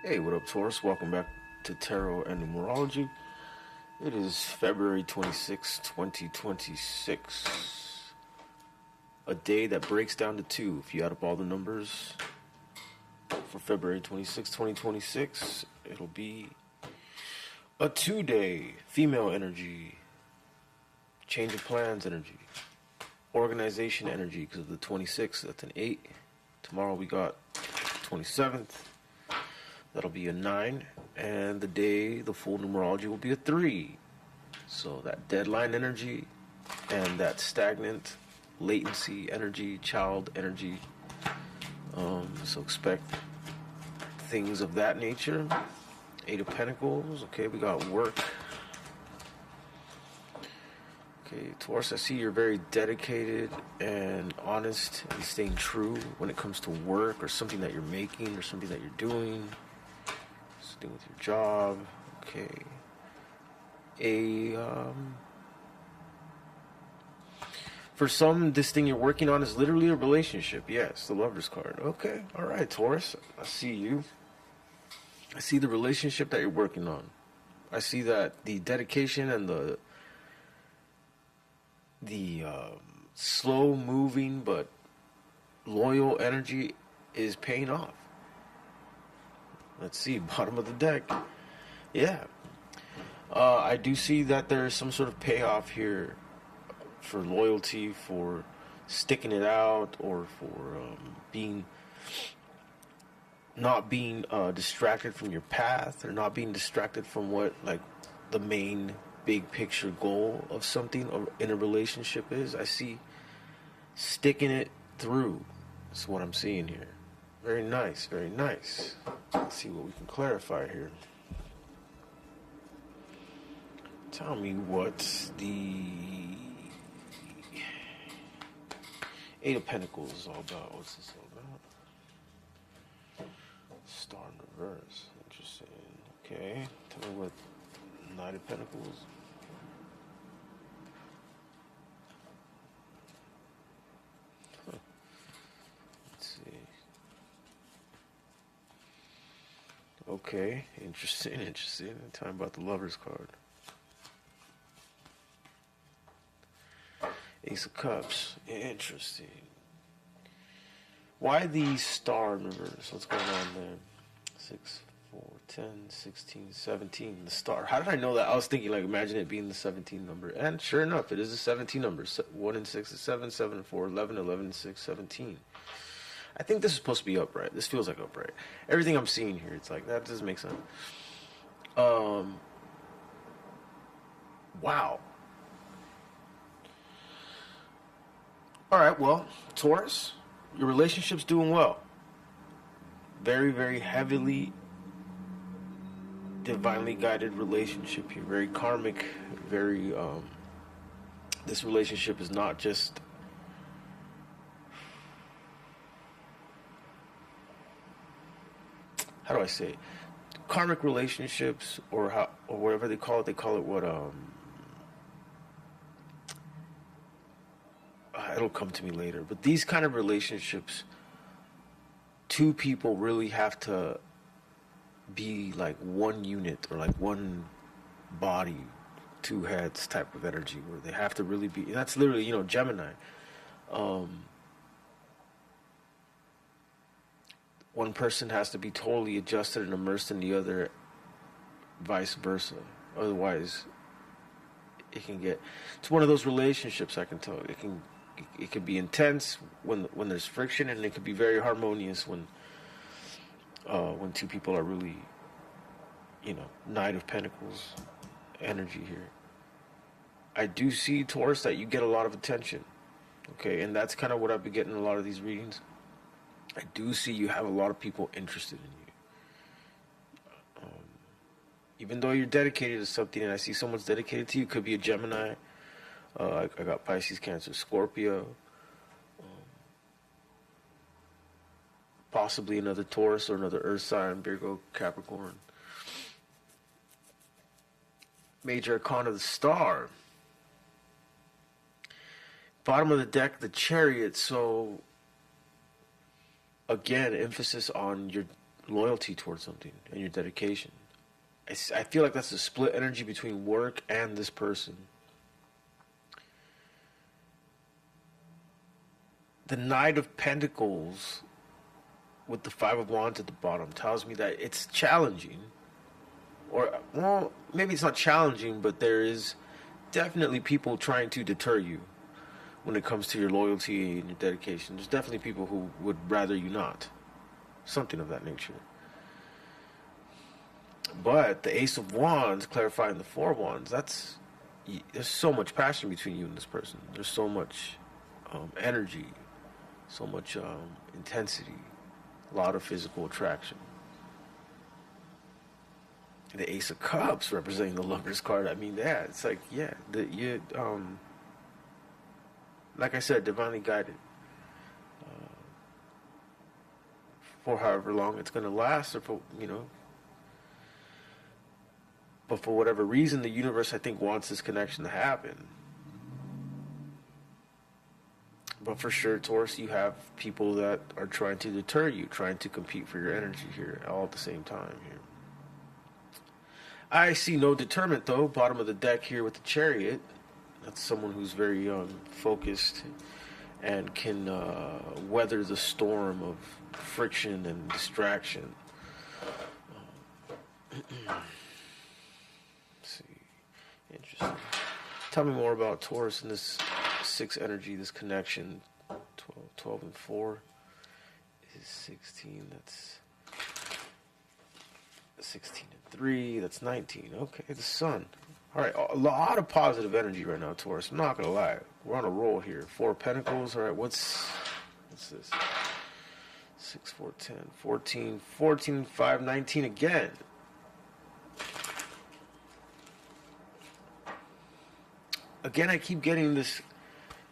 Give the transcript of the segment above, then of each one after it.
Hey, what up, Taurus? Welcome back to Tarot and Numerology. It is February 26, 2026. A day that breaks down to two. If you add up all the numbers for February 26, 2026, it'll be a 2-day. Female energy, change of plans energy, organization energy, because of the 26th, that's an 8. Tomorrow we got 27th. That'll be a 9, and the day, the full numerology, will be a 3. So that deadline energy and that stagnant latency energy, child energy. So expect things of that nature. 8 of Pentacles. Okay, we got work. Okay, Taurus, I see you're very dedicated and honest and staying true when it comes to work or something that you're making or something that you're doing. With your job. Okay, for some, this thing you're working on is literally a relationship. Yes, the Lover's card. Okay, all right, Taurus, I see you. I see the relationship that you're working on. I see that the dedication and the slow moving but loyal energy is paying off. Let's see, bottom of the deck. Yeah. I do see that there's some sort of payoff here for loyalty, for sticking it out, or for not being distracted from your path, or not being distracted from what, like, the main big picture goal of something in a relationship is. I see sticking it through. That's what I'm seeing here. Very nice, very nice. Let's see what we can clarify here. Tell me what the 8 of Pentacles is all about. What's this all about? Star in reverse. Interesting. Okay. Tell me what 9 of Pentacles. Okay, interesting. Talking about the Lover's card. Ace of Cups. Interesting. Why the star in reverse? What's going on there? 6, 4, 10, 16, 17. The star. How did I know that? I was thinking, like, imagine it being the 17 number. And sure enough, it is a 17 number. 1 and 6 is 7, 7 and 4, 11, 11 and 6, 17. I think this is supposed to be upright. This feels like upright. Everything I'm seeing here, it's like, that doesn't make sense. Wow. All right, well, Taurus, your relationship's doing well. Very, very heavily divinely guided relationship here. Very karmic, very, this relationship is not just how do I say it? Karmic relationships, or whatever they call it what it'll come to me later. But these kind of relationships, two people really have to be like one unit, or like one body, two heads type of energy, where they have to really be. That's literally, Gemini. One person has to be totally adjusted and immersed in the other, vice versa. Otherwise, it can get. It's one of those relationships. I can tell it can be intense when there's friction, and it can be very harmonious when two people are really, Knight of Pentacles energy here. I do see, Taurus, that you get a lot of attention. Okay, and that's kind of what I've been getting in a lot of these readings. I do see you have a lot of people interested in you. Even though you're dedicated to something, and I see someone's dedicated to you, could be a Gemini. I got Pisces, Cancer, Scorpio. Possibly another Taurus or another Earth sign, Virgo, Capricorn. Major Arcana, the Star. Bottom of the deck, the Chariot. So again, emphasis on your loyalty towards something and your dedication. I feel like that's a split energy between work and this person. The Knight of Pentacles with the Five of Wands at the bottom tells me that it's challenging. Or, well, maybe it's not challenging, but there is definitely people trying to deter you when it comes to your loyalty and your dedication. There's definitely people who would rather you not. Something of that nature. But the Ace of Wands, clarifying the Four of Wands, there's so much passion between you and this person. There's so much energy, so much intensity, a lot of physical attraction. The Ace of Cups representing the Lover's card. I mean, yeah, it's like, yeah, like I said, divinely guided. For however long it's going to last, or for, but for whatever reason, the universe, I think, wants this connection to happen. But for sure, Taurus, you have people that are trying to deter you, trying to compete for your energy here, all at the same time here. I see no deterrent, though. Bottom of the deck here with the Chariot. That's someone who's very focused and can weather the storm of friction and distraction. Let's see. Interesting. Tell me more about Taurus and this 6 energy, this connection. 12 and 4 is 16. That's 16 and 3. That's 19. Okay, the Sun. All right, a lot of positive energy right now, Taurus. I'm not going to lie. We're on a roll here. 4 of Pentacles. All right, what's this? 6, 4, 10, 14, 14, 5, 19 again. Again, I keep getting this,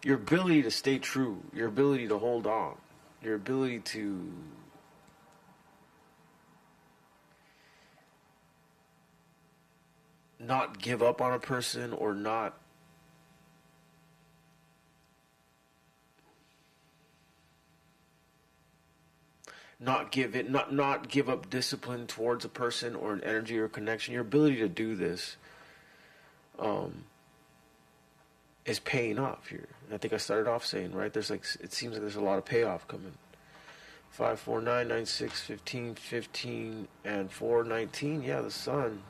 your ability to stay true, your ability to hold on, your ability to not give up on a person, or not give up discipline towards a person or an energy or connection. Your ability to do this is paying off here. I think I started off saying, right, it seems like there's a lot of payoff coming. 5, 4, 9, 9, 6, 15, 15, and 4, 19. Yeah, the Sun.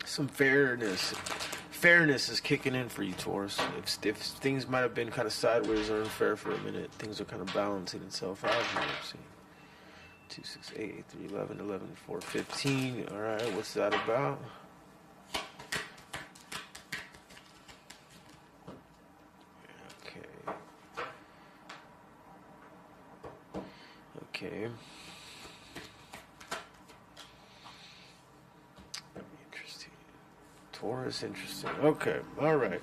Some fairness is kicking in for you, Taurus. If things might have been kind of sideways or unfair for a minute, things are kind of balancing itself out here. See, 2, 6, 8, 8, 3, 11, 11, 4, 15. All right, what's that about? Okay. Interesting. Taurus, interesting. Okay. All right.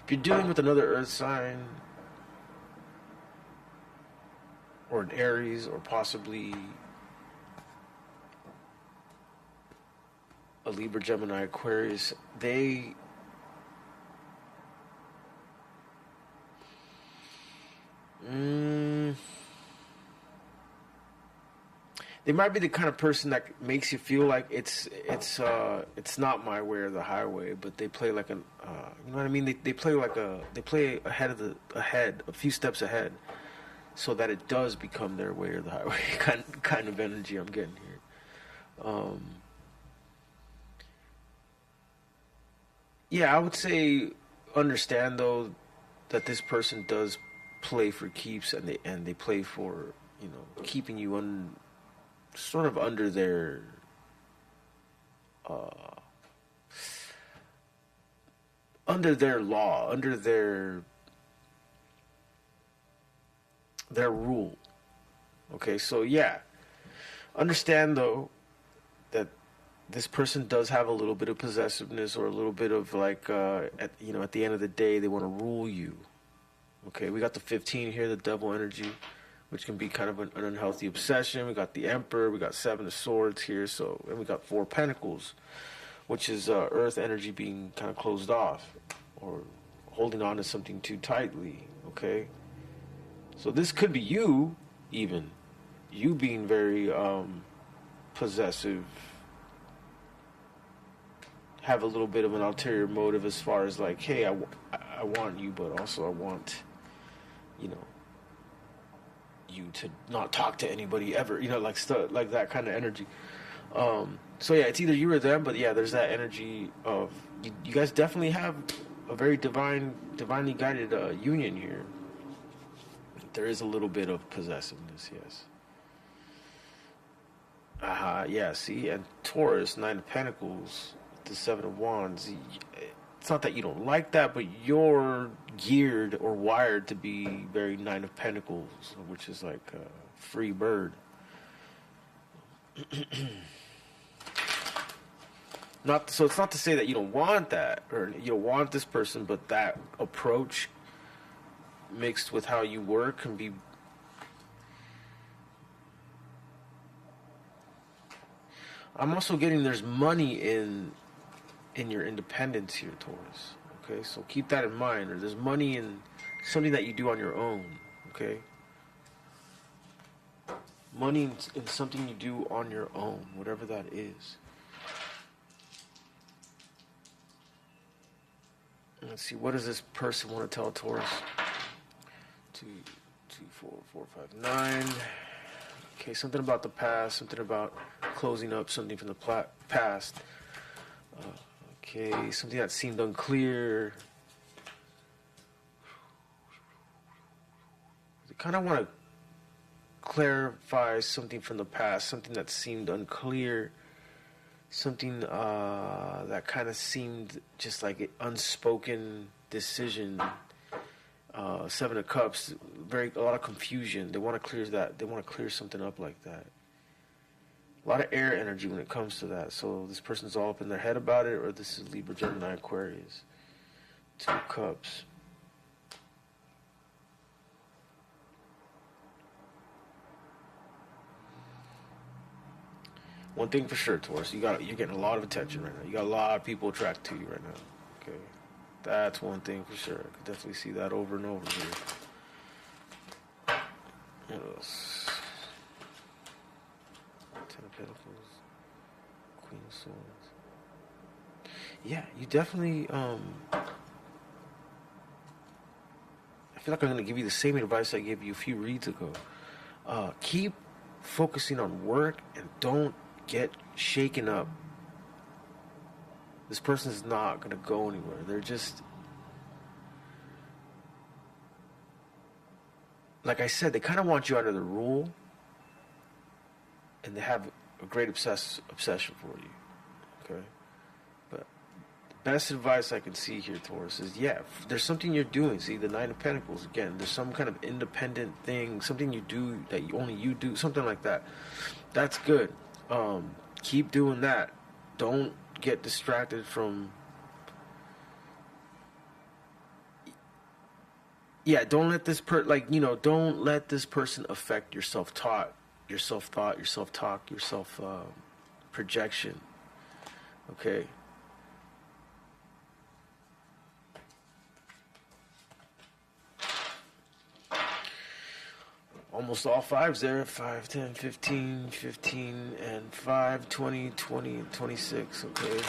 If you're dealing with another Earth sign, or an Aries, or possibly a Libra, Gemini, Aquarius, they might be the kind of person that makes you feel like it's not my way or the highway, but they play like you know what I mean? They play ahead, a few steps ahead, so that it does become their way or the highway. kind of energy I'm getting here. Yeah, I would say understand though that this person does play for keeps, and they play for, keeping you sort of under their law, under their rule. Okay, so yeah, understand though that this person does have a little bit of possessiveness, or a little bit of like at the end of the day they want to rule you. Okay, we got the 15 here, the Devil energy, which can be kind of an unhealthy obsession. We got the Emperor, we got 7 of Swords here, and we got 4 Pentacles, which is Earth energy being kind of closed off, or holding on to something too tightly. Okay, So this could be you, even. You being very possessive. Have a little bit of an ulterior motive as far as like, hey, I want you, but also I want, you know, you to not talk to anybody ever. You know, like stuff like that kind of energy. So yeah, it's either you or them, but yeah, there's that energy of you guys definitely have a very divinely guided union here. There is a little bit of possessiveness, yes. Yeah, see, and Taurus, Nine of Pentacles, the Seven of Wands. It's not that you don't like that, but you're geared or wired to be very Nine of Pentacles, which is like a free bird. So it's not to say that you don't want that or you don't want this person, but that approach mixed with how you work can be. I'm also getting there's money in your independence here, Taurus. Okay, so keep that in mind. Or there's money in something that you do on your own. Okay, money in something you do on your own, whatever that is. Let's see, what does this person want to tell Taurus? 2, 4, 4, 5, 9. Okay, something about the past, something about closing up something from the past. Okay, something that seemed unclear. They kind of want to clarify something from the past, something that seemed unclear. Something that kind of seemed just like an unspoken decision. Seven of Cups, a lot of confusion. They want to clear that. They want to clear something up like that. A lot of air energy when it comes to that. So this person's all up in their head about it, or this is Libra, Gemini, Aquarius. 2 Cups. One thing for sure, Taurus, you're getting a lot of attention right now. You got a lot of people attracted to you right now. Okay, that's one thing for sure. I could definitely see that over and over here. What else? 10 of Pentacles, Queen of Swords. Yeah, you definitely. I feel like I'm going to give you the same advice I gave you a few reads ago. Keep focusing on work and don't get shaken up. This person's not going to go anywhere. They're just, like I said, they kind of want you under the rule, and they have a great obsession for you. Okay, but the best advice I can see here, Taurus, is there's something you're doing. See, the Nine of Pentacles again. There's some kind of independent thing, something you do that only you do, something like that. That's good. Keep doing that. Don't get distracted from. Yeah, don't let this don't let this person affect your self-talk, your self-thought, your self-talk, your self-projection. Okay. Almost all fives there. 5, 10, 15, 15, and 5, 20, 20, and 26. Okay.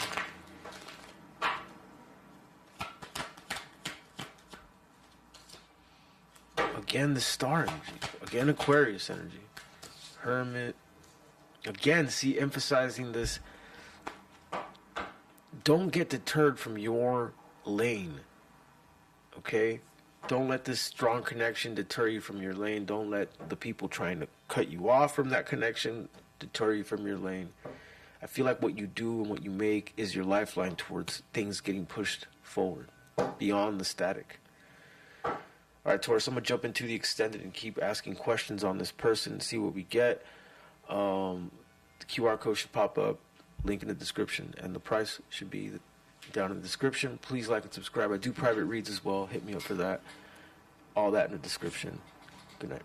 Again, the star energy. Again, Aquarius energy. Hermit. Again, see, emphasizing this. Don't get deterred from your lane. Okay? Don't let this strong connection deter you from your lane. Don't let the people trying to cut you off from that connection deter you from your lane. I feel like what you do and what you make is your lifeline towards things getting pushed forward, beyond the static. All right, Taurus, I'm going to jump into the extended and keep asking questions on this person and see what we get. The QR code should pop up, link in the description, and the price should be down in the description. Please like and subscribe. I do private reads as well. Hit me up for that. All that in the description. Good night.